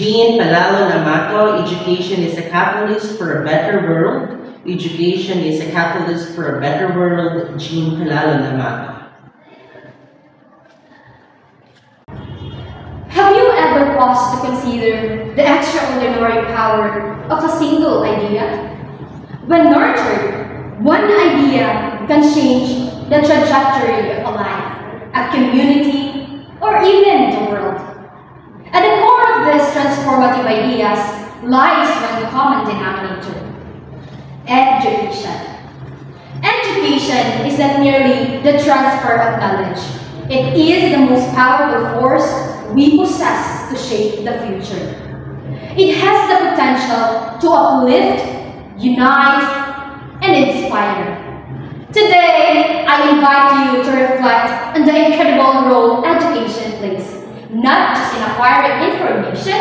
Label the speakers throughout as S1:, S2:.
S1: Jean Palalo Namato, education is a catalyst for a better world. Education is a catalyst for a better world. Jean Palalo Namato.
S2: Have you ever paused to consider the extraordinary power of a single idea? When nurtured, one idea can change the trajectory of a life, a community, or even the world. At the core of these transformative ideas lies one common denominator: education. Education is not merely the transfer of knowledge. It is the most powerful force we possess to shape the future. It has the potential to uplift, unite, and inspire. Today, I invite you to reflect on the incredible role education plays, not just in acquiring information,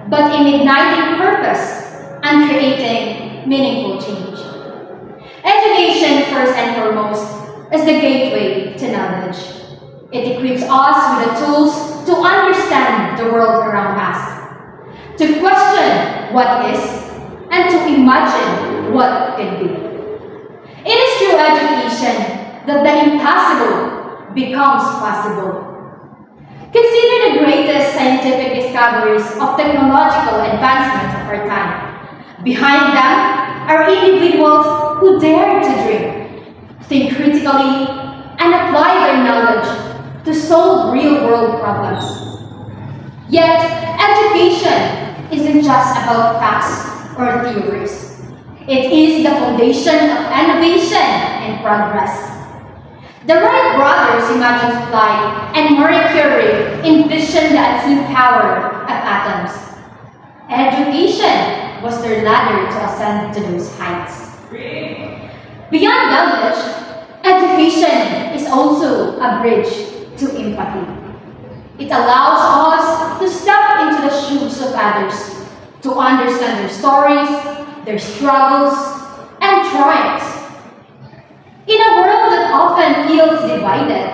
S2: but in igniting purpose and creating meaningful change. Education, first and foremost, is the gateway to knowledge. It equips us with the tools to understand the world around us, to question what is, and to imagine what can be. It is through education that the impossible becomes possible. Consider the greatest scientific discoveries of technological advancement of our time. Behind them are individuals who dare to dream, think critically, and apply their knowledge to solve real-world problems. Yet, education isn't just about facts or theories. It is the foundation of innovation and progress. The Wright brothers imagined flight, and Marie Curie envisioned the unseen power of atoms. Education was their ladder to ascend to those heights. Beyond knowledge, education is also a bridge to empathy. It allows us to step into the shoes of others, to understand their stories, their struggles, and triumphs. In a world that often feels divided,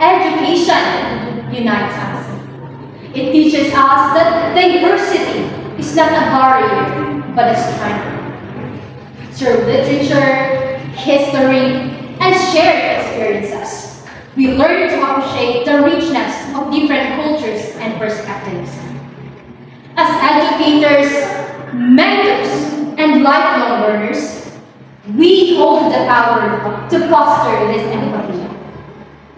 S2: education unites us. It teaches us that diversity is not a barrier, but a strength. Through literature, history, and shared experiences, we learn to appreciate the richness of different cultures and perspectives. As educators, mentors, and lifelong learners, we hold the power to foster this empathy.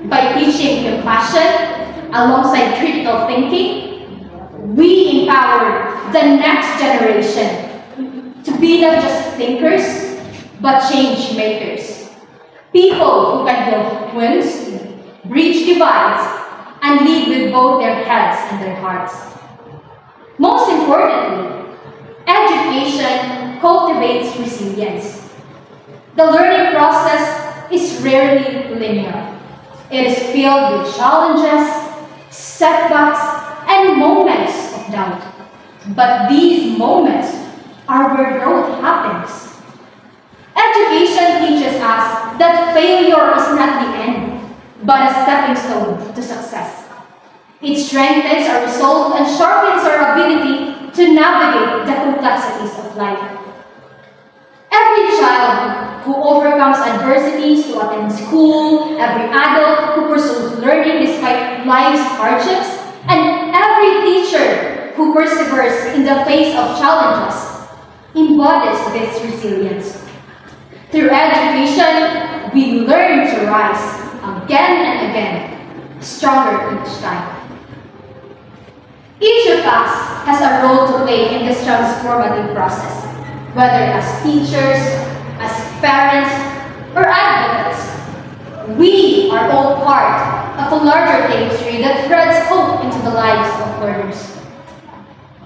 S2: By teaching compassion alongside critical thinking, we empower the next generation to be not just thinkers, but change makers. People who can heal wounds, bridge divides, and lead with both their heads and their hearts. Most importantly, education cultivates resilience. The learning process is rarely linear. It is filled with challenges, setbacks, and moments of doubt. But these moments are where growth happens. Education teaches us that failure is not the end, but a stepping stone to success. It strengthens our resolve and sharpens our ability to navigate the complexities of life. Every child who overcomes adversities to attend school, every adult who pursues learning despite life's hardships, and every teacher who perseveres in the face of challenges embodies this resilience. Through education, we learn to rise again and again, stronger each time. Each of us has a role to play in this transformative process, whether as teachers, as parents, or advocates. We are all part of a larger tapestry that threads hope into the lives of learners.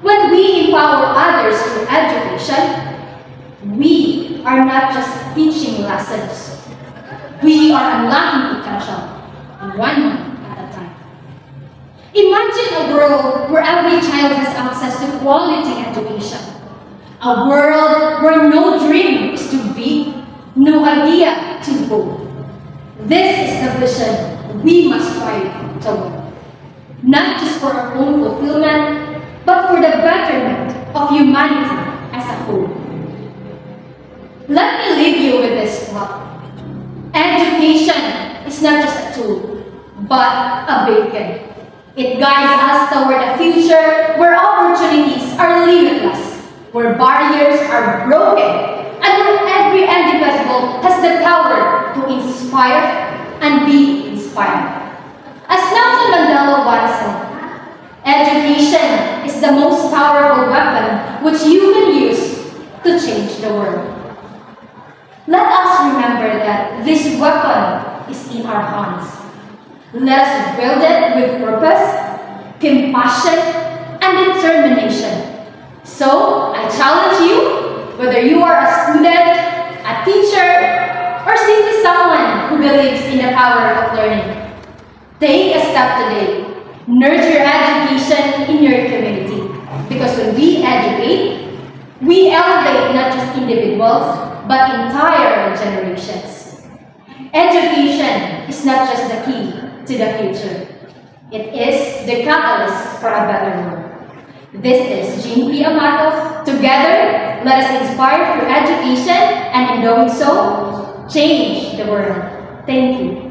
S2: When we empower others through education, we are not just teaching lessons. We are unlocking potential, one at a time. Imagine a world where every child has access to quality education. A world where no dream is too big, no idea too bold. This is the vision we must strive toward, not just for our own fulfillment, but for the betterment of humanity as a whole. Let me leave you with this thought. Education is not just a tool, but a beacon. It guides us toward a future where opportunities are limitless, where barriers are broken, and where every individual has the power to inspire and be inspired. As Nelson Mandela once said, education is the most powerful weapon which you can use to change the world. Let us remember that this weapon is in our hands. Let us build it with purpose, compassion, and determination. So, I challenge you, whether you are a student, a teacher, or simply someone who believes in the power of learning, take a step today. Nurture education in your community. Because when we educate, we elevate not just individuals, but entire generations. Education is not just the key to the future. It is the catalyst for a better world. This is Jean P. Amato. Together, let us inspire through education, and in doing so, change the world. Thank you.